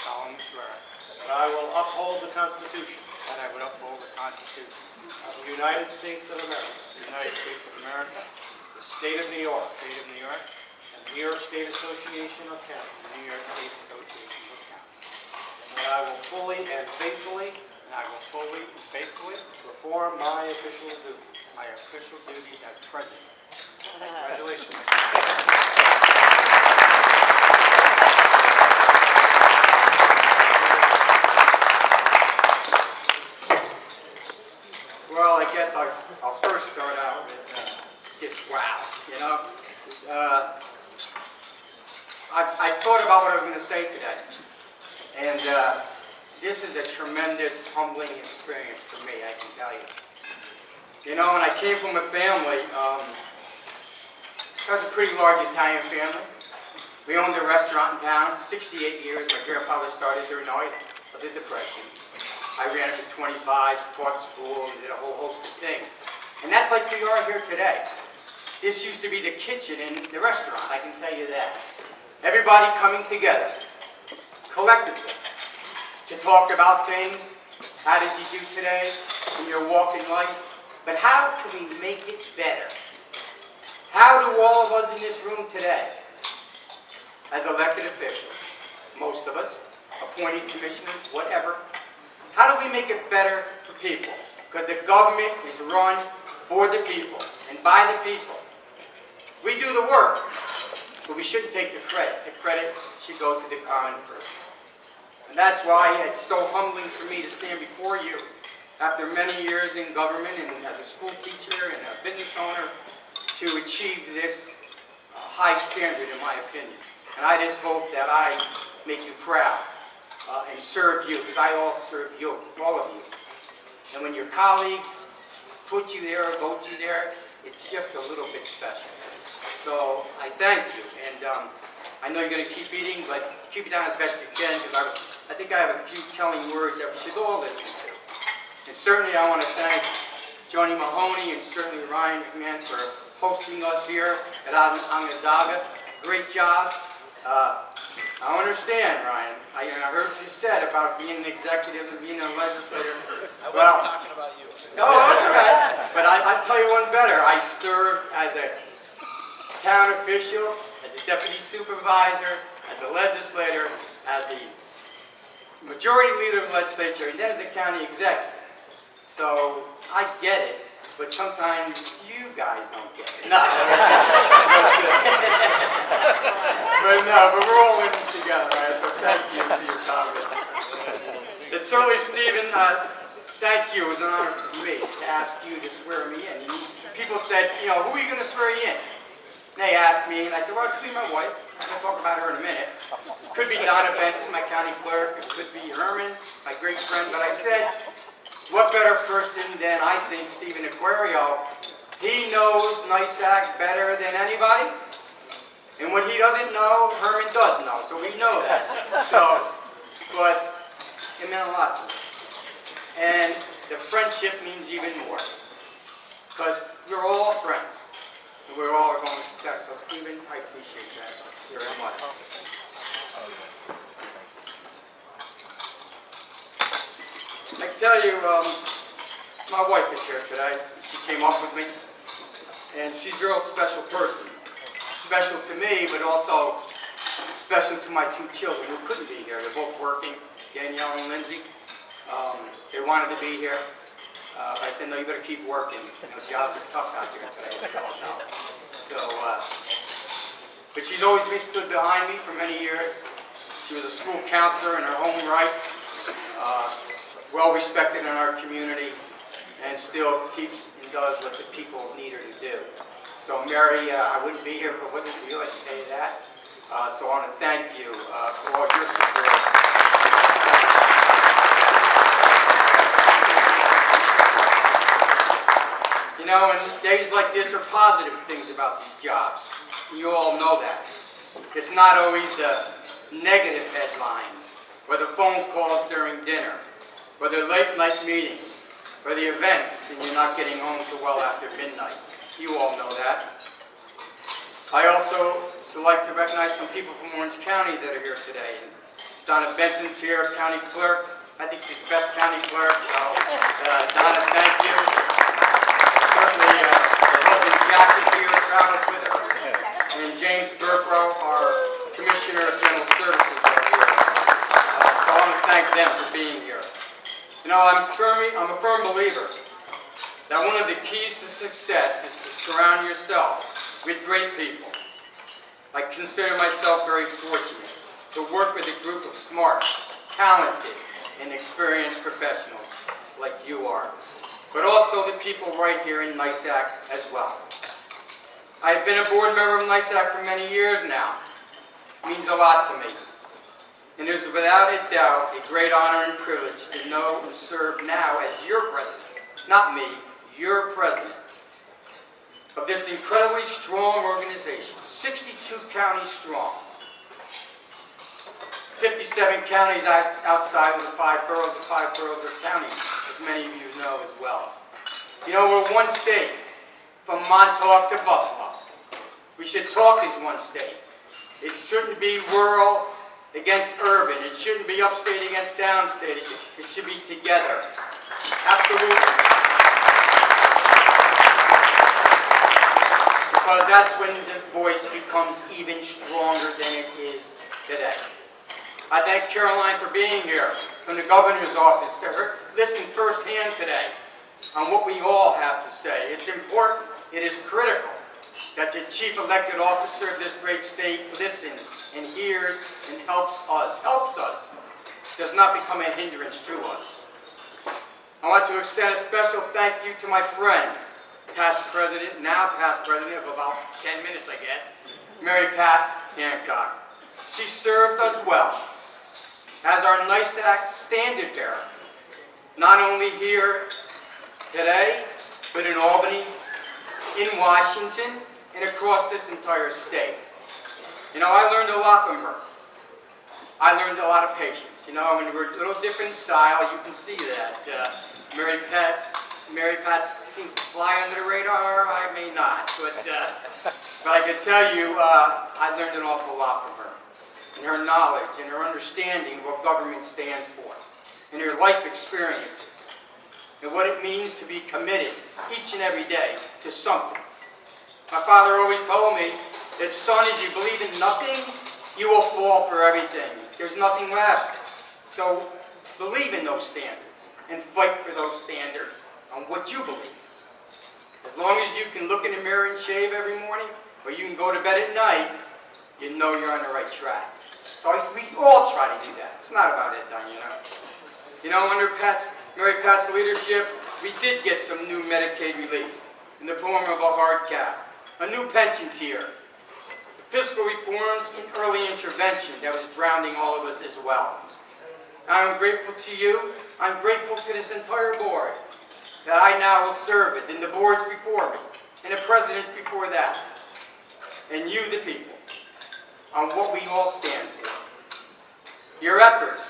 solemnly swear that I will uphold the Constitution that I would uphold the Constitution of the United States of America, of the United States of America, the State of New York, the State of New York, and the New York State Association of Counties, and the New York State Association of Counties, and that I will fully and faithfully and I will fully and faithfully perform my official duties. my official duties as President. Congratulations. Well, I guess I'll first start out with just wow, you know. I thought about what I was going to say today, and this is a tremendous, humbling experience for me, I can tell you. You know, and I came from a family, it was a pretty large Italian family. We owned a restaurant in town, 68 years. My grandfather started during the Depression. I ran it for 25, taught school, and did a whole host of things. And that's like we are here today. This used to be the kitchen in the restaurant, I can tell you that. Everybody coming together, collectively, to talk about things. How did you do today in your walk in life? But how can we make it better? How do all of us in this room today, as elected officials, most of us, appointed commissioners, whatever, how do we make it better for people? Because the government is run for the people and by the people. We do the work, but we shouldn't take the credit. The credit should go to the common person. And that's why it's so humbling for me to stand before you after many years in government and as a school teacher and a business owner to achieve this high standard, in my opinion. And I just hope that I make you proud and serve you, because I all serve you, all of you. And when your colleagues put you there or vote you there, it's just a little bit special. So I thank you, and I know you're going to keep eating, but keep it down as best you can, because I think I have a few telling words that we should all listen to. And certainly I want to thank Joni Mahoney and certainly Ryan McMahon for hosting us here at Onondaga. Great job. I understand, Ryan. I heard what you said about being an executive and being a legislator. I wasn't talking about you. No, that's all right. But I'll tell you one better. I served as a town official, as a deputy supervisor, as a legislator, as the majority leader of the legislature, and then as a county executive. So I get it, but sometimes you guys don't get it. No. But we're all in this together, right? So thank you for your comments. And certainly, Stephen, thank you. It was an honor for me to ask you to swear me in. People said, you know, who are you going to swear you in? And they asked me, and I said, well, it could be my wife. I'm going to talk about her in a minute. It could be Donna Benson, my county clerk. It could be Herman, my great friend. But I said, what better person than, I think, Stephen Aquario? He knows NYSAC better than anybody. And what he doesn't know, Herman does know. So we know that. So, but it meant a lot to me. And the friendship means even more. Because we're all friends. And we're all going to success. So, Stephen, I appreciate that very much. I can tell you, my wife is here today. She came up with me, and she's a real special person. Special to me, but also special to my two children who couldn't be here. They're both working, Danielle and Lindsay. They wanted to be here. I said, no, you better keep working. You know, jobs are tough out there today, as you all know. So, but she's always stood behind me for many years. She was a school counselor in her home right. Well respected in our community, and still keeps and does what the people need her to do. So Mary, I wouldn't be here if it wasn't for you, I can tell you that. So I want to thank you for all your support. You know, and days like this are positive things about these jobs. You all know that. It's not always the negative headlines, or the phone calls during dinner, or the late night meetings, or the events, and you're not getting home till well after midnight. You all know that. I also would like to recognize some people from Orange County that are here today. And Donna Benson's here, county clerk. I think she's the best county clerk. So, Donna, thank you. Certainly, her husband Jack is here, traveled with her. And James Burkrow, our Commissioner of General Services, are here. So I want to thank them for being here. You know, I'm a firm believer that one of the keys to success is to surround yourself with great people. I consider myself very fortunate to work with a group of smart, talented, and experienced professionals like you are, but also the people right here in NYSAC as well. I've been a board member of NYSAC for many years now. It means a lot to me. And it is without a doubt a great honor and privilege to know and serve now as your president, not me, your president, of this incredibly strong organization, 62 counties strong, 57 counties outside of the 5 boroughs. The 5 boroughs are counties, as many of you know as well. You know, we're one state, from Montauk to Buffalo. We should talk as one state. It shouldn't be rural against urban. It shouldn't be upstate against downstate. It should be together. Absolutely. Because that's when the voice becomes even stronger than it is today. I thank Caroline for being here from the governor's office to listen firsthand today on what we all have to say. It's important, it is critical that the chief elected officer of this great state listens and hears and helps us, does not become a hindrance to us. I want to extend a special thank you to my friend, past president, now past president of about 10 minutes, I guess, Mary Pat Hancock. She served us well as our NYSAC standard bearer, not only here today, but in Albany, in Washington, and across this entire state. You know, I learned a lot from her. I learned a lot of patience. You know, when we're a little different style, you can see that. Mary Pat seems to fly under the radar. I may not, but I can tell you, I learned an awful lot from her, and her knowledge and her understanding of what government stands for, and her life experiences, and what it means to be committed each and every day to something. My father always told me that, son, if you believe in nothing, you will fall for everything. There's nothing left. So believe in those standards and fight for those standards on what you believe. As long as you can look in the mirror and shave every morning, or you can go to bed at night, you know you're on the right track. So we all try to do that. It's not about it, Diana. You know, under Mary Pat's leadership, we did get some new Medicaid relief in the form of a hard cap, a new pension tier, fiscal reforms and early intervention that was drowning all of us as well. I'm grateful to you. I'm grateful to this entire board that I now will serve it, and the boards before me, and the presidents before that, and you, the people, on what we all stand for. Your efforts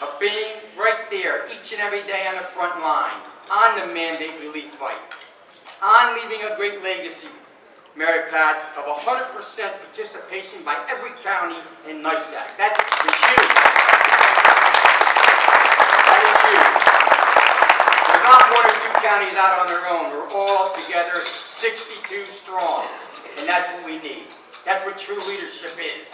of being right there each and every day on the front line, on the mandate relief fight, on leaving a great legacy, Mary Pat, of 100% participation by every county in NYSAC. That is huge. That is huge. We're not 1 or 2 counties out on their own. We're all together, 62 strong. And that's what we need. That's what true leadership is.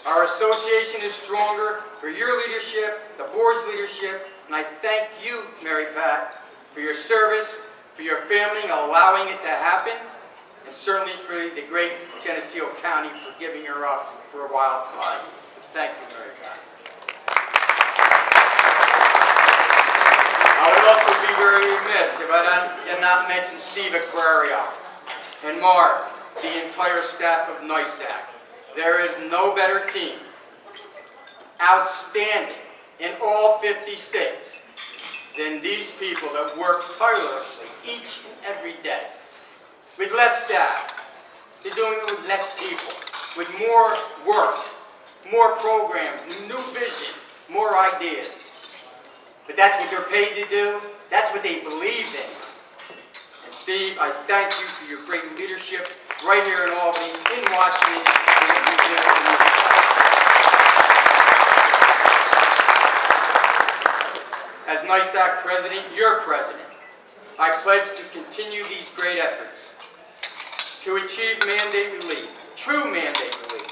Our association is stronger for your leadership, the board's leadership, and I thank you, Mary Pat, for your service, for your family allowing it to happen, and certainly for the great Geneseo County for giving her up for a while to us. Thank you, Mary Pat. I would also be very remiss if I did not mention Steve Aquario and Mark, the entire staff of NYSAC. There is no better team, outstanding in all 50 states, than these people that work tirelessly each and every day. With less staff, they're doing it with less people, with more work, more programs, new vision, more ideas. But that's what they're paid to do. That's what they believe in. And Steve, I thank you for your great leadership right here in Albany, in Washington, and what you do. as NYSAC President, your President, I pledge to continue these great efforts to achieve mandate relief, true mandate relief,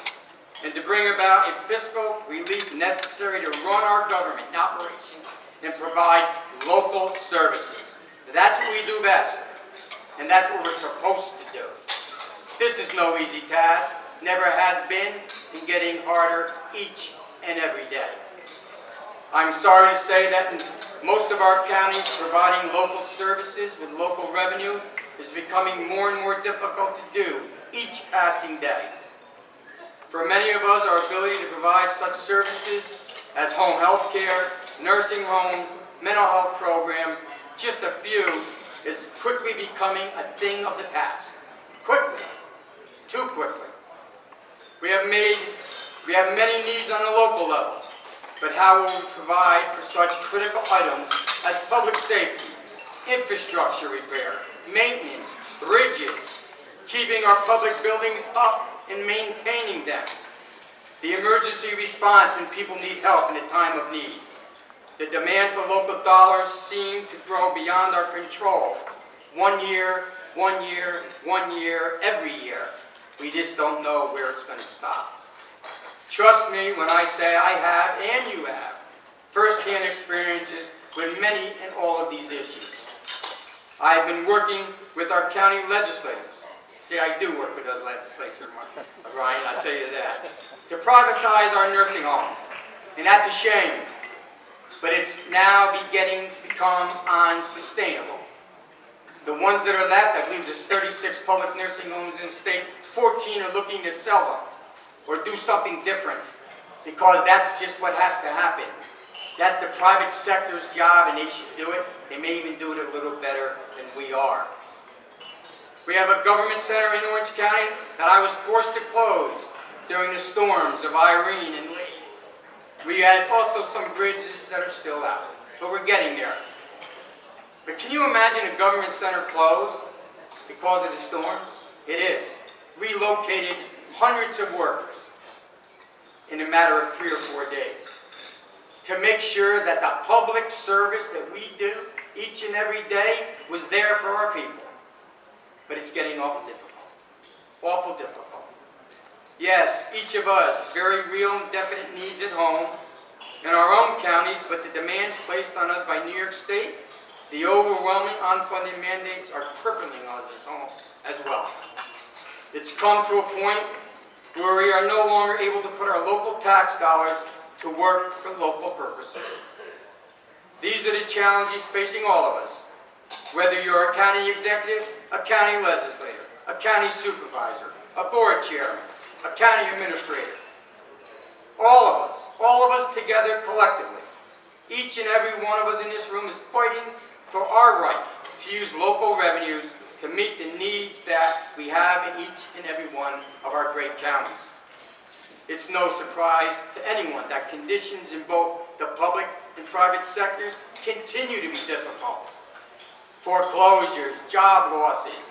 and to bring about a fiscal relief necessary to run our government in operation and provide local services. That's what we do best, and that's what we're supposed to do. This is no easy task, never has been, and getting harder each and every day. I'm sorry to say that in most of our counties, providing local services with local revenue is becoming more and more difficult to do each passing day. For many of us, our ability to provide such services as home health care, nursing homes, mental health programs, just a few, is quickly becoming a thing of the past. Quickly. Too quickly. We have many needs on the local level, but how will we provide for such critical items as public safety, infrastructure repair, maintenance, bridges, keeping our public buildings up and maintaining them, the emergency response when people need help in a time of need? The demand for local dollars seem to grow beyond our control. One year, every year. We just don't know where it's going to stop. Trust me when I say I have, and you have, first-hand experiences with many and all of these issues. I've been working with our county legislators. See, I do work with those legislators, Brian, I'll tell you that. To privatize our nursing homes, and that's a shame. But it's now beginning to become unsustainable. The ones that are left, I believe there's 36 public nursing homes in the state, 14 are looking to sell them or do something different, because that's just what has to happen. That's the private sector's job, and they should do it. They may even do it a little better than we are. We have a government center in Orange County that I was forced to close during the storms of Irene and Lee. We had also some bridges that are still out, but we're getting there. But can you imagine a government center closed because of the storms? It is. Relocated hundreds of workers in a matter of 3 or 4 days to make sure that the public service that we do each and every day was there for our people. But it's getting awful difficult. Awful difficult. Yes, each of us, very real and definite needs at home, in our own counties, but the demands placed on us by New York State, the overwhelming unfunded mandates are crippling us as well. It's come to a point where we are no longer able to put our local tax dollars to work for local purposes. These are the challenges facing all of us, whether you're a county executive, a county legislator, a county supervisor, a board chairman, a county administrator. All of us together collectively, each and every one of us in this room is fighting for our right to use local revenues to meet the needs that we have in each and every one of our great counties. It's no surprise to anyone that conditions in both the public and private sectors continue to be difficult. Foreclosures, job losses,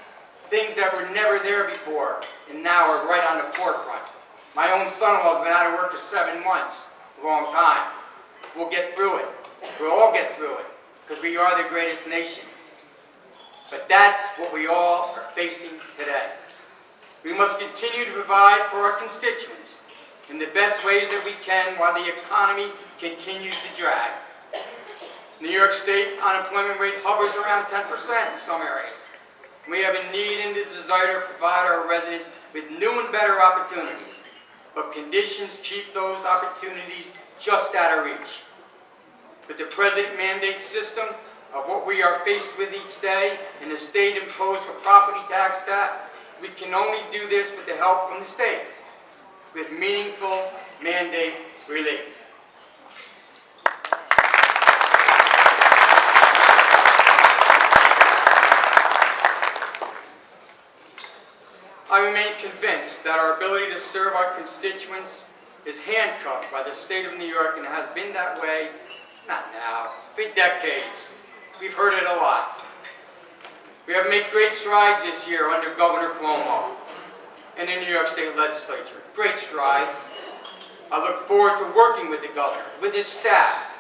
things that were never there before and now are right on the forefront. My own son-in-law has been out of work for 7 months, a long time. We'll get through it. We'll all get through it, because we are the greatest nation. But that's what we all are facing today. We must continue to provide for our constituents in the best ways that we can while the economy continues to drag. New York State unemployment rate hovers around 10% in some areas. We have a need and a desire to provide our residents with new and better opportunities, but conditions keep those opportunities just out of reach. With the President mandate system of what we are faced with each day and the state imposed for property tax cap, we can only do this with the help from the state, with meaningful mandate relief. I remain convinced that our ability to serve our constituents is handcuffed by the state of New York and has been that way, not now, for decades. We've heard it a lot. We have made great strides this year under Governor Cuomo and the New York State Legislature. Great strides. I look forward to working with the governor, with his staff,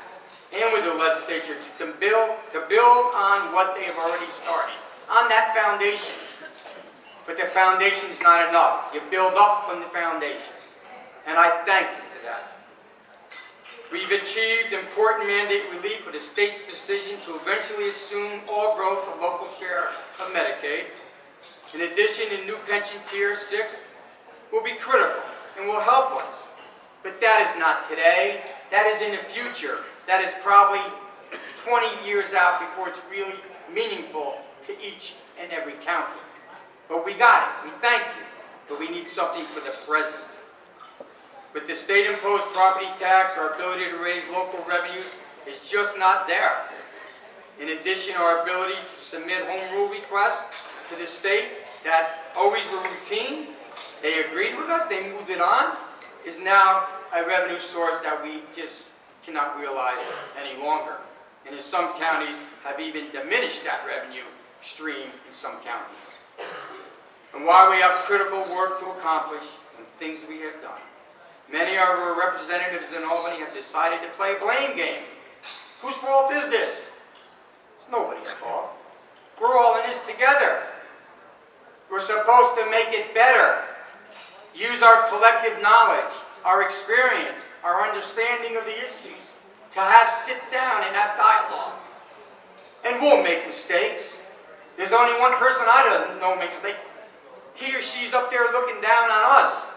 and with the legislature to build on what they have already started, on that foundation. But the foundation is not enough. You build up from the foundation. And I thank you for that. We've achieved important mandate relief for the state's decision to eventually assume all growth of local share of Medicaid. In addition, the new pension tier 6 will be critical and will help us. But that is not today. That is in the future. That is probably 20 years out before it's really meaningful to each and every county. But we got it. We thank you. But we need something for the present. With the state-imposed property tax, our ability to raise local revenues is just not there. In addition, our ability to submit home rule requests to the state that always were routine, they agreed with us, they moved it on, is now a revenue source that we just cannot realize any longer. And in some counties have even diminished that revenue stream in some counties. And while we have critical work to accomplish and things we have done, many of our representatives in Albany have decided to play a blame game. Whose fault is this? It's nobody's fault. We're all in this together. We're supposed to make it better. Use our collective knowledge, our experience, our understanding of the issues to have sit down and have dialogue. And we'll make mistakes. There's only one person I doesn't know make mistakes. He or she's up there looking down on us.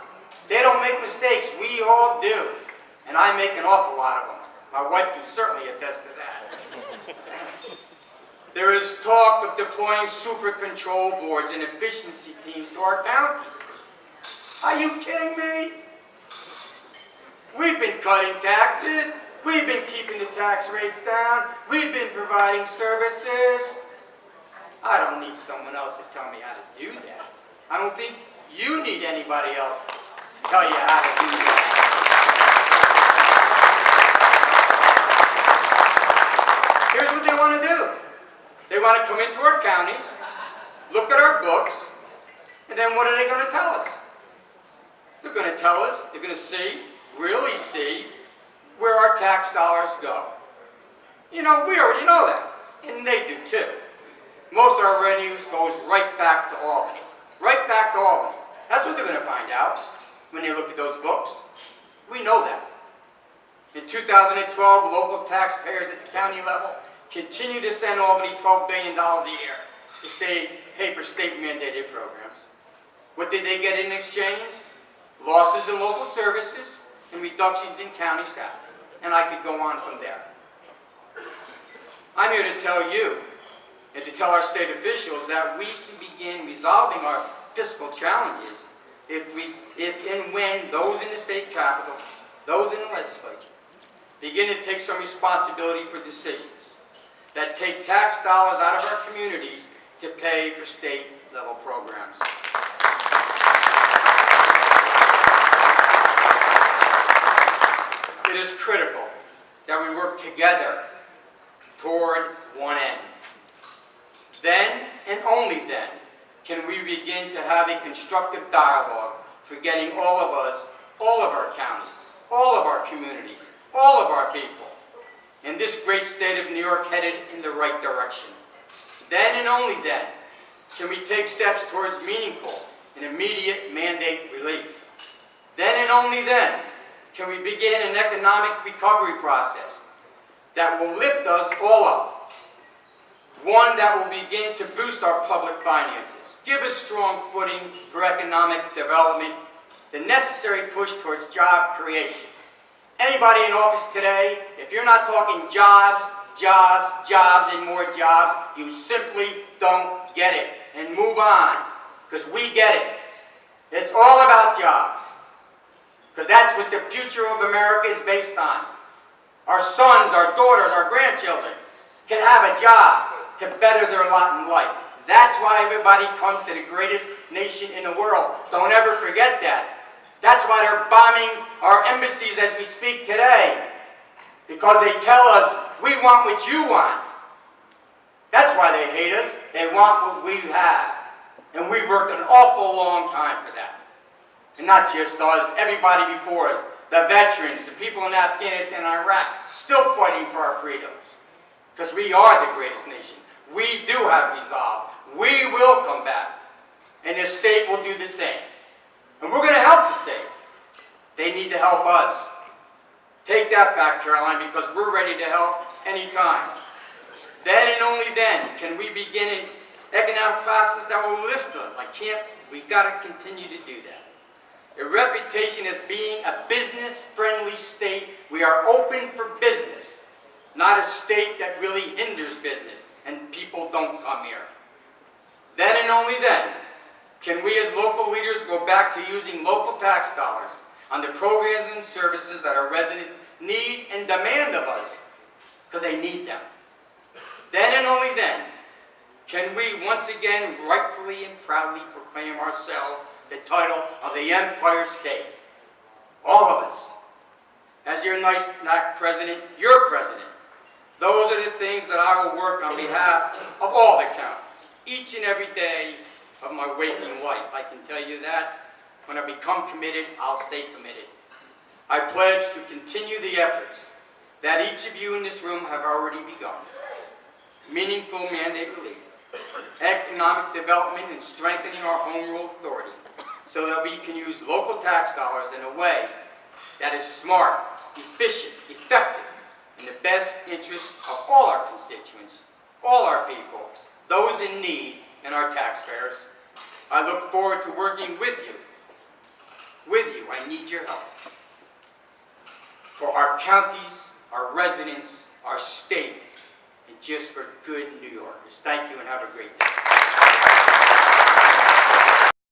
They don't make mistakes. We all do. And I make an awful lot of them. My wife can certainly attest to that. There is talk of deploying super control boards and efficiency teams to our counties. Are you kidding me? We've been cutting taxes. We've been keeping the tax rates down. We've been providing services. I don't need someone else to tell me how to do that. I don't think you need anybody else to tell you how to do that. Here's what they want to do. They want to come into our counties, look at our books, and then what are they going to tell us? They're going to tell us, they're going to see, really see, where our tax dollars go. You know, we already know that, and they do too. Most of our revenues goes right back to Albany. Right back to Albany. That's what they're going to find out when they look at those books. We know that. In 2012, local taxpayers at the county level continue to send Albany $12 billion a year to pay for state-mandated programs. What did they get in exchange? Losses in local services and reductions in county staff. And I could go on from there. I'm here to tell you and to tell our state officials that we can begin resolving our fiscal challenges if and when those in the state capitol, those in the legislature, begin to take some responsibility for decisions that take tax dollars out of our communities to pay for state-level programs. It is critical that we work together toward one end. Then, and only then, can we begin to have a constructive dialogue for getting all of us, all of our counties, all of our communities, all of our people, and this great state of New York headed in the right direction. Then and only then can we take steps towards meaningful and immediate mandate relief. Then and only then can we begin an economic recovery process that will lift us all up. One that will begin to boost our public finances, give us strong footing for economic development, the necessary push towards job creation. Anybody in office today, if you're not talking jobs, jobs, jobs, and more jobs, you simply don't get it. And move on, because we get it. It's all about jobs, because that's what the future of America is based on. Our sons, our daughters, our grandchildren can have a job to better their lot in life. That's why everybody comes to the greatest nation in the world. Don't ever forget that. That's why they're bombing our embassies as we speak today. Because they tell us, we want what you want. That's why they hate us. They want what we have. And we've worked an awful long time for that. And not just us, everybody before us the veterans, the people in Afghanistan and Iraq, still fighting for our freedoms. Because we are the greatest nation. We do have resolve. We will come back. And the state will do the same. And we're going to help the state. They need to help us. Take that back, Caroline, because we're ready to help anytime. Then and only then can we begin an economic process that will lift us. We've got to continue to do that. A reputation as being a business-friendly state. We are open for business, not a state that really hinders business and people don't come here. Then and only then can we as local leaders go back to using local tax dollars on the programs and services that our residents need and demand of us, because they need them. Then and only then can we once again rightfully and proudly proclaim ourselves the title of the Empire State. All of us. As your NYSAC President, your President. Those are the things that I will work on behalf of all the counties, each and every day of my waking life. I can tell you that. When I become committed, I'll stay committed. I pledge to continue the efforts that each of you in this room have already begun. Meaningful mandate relief, economic development, and strengthening our home rule authority so that we can use local tax dollars in a way that is smart, efficient, effective, in the best interest of all our constituents, all our people, those in need, and our taxpayers. I look forward to working with you. I need your help. For our counties, our residents, our state, and just for good New Yorkers. Thank you and have a great day.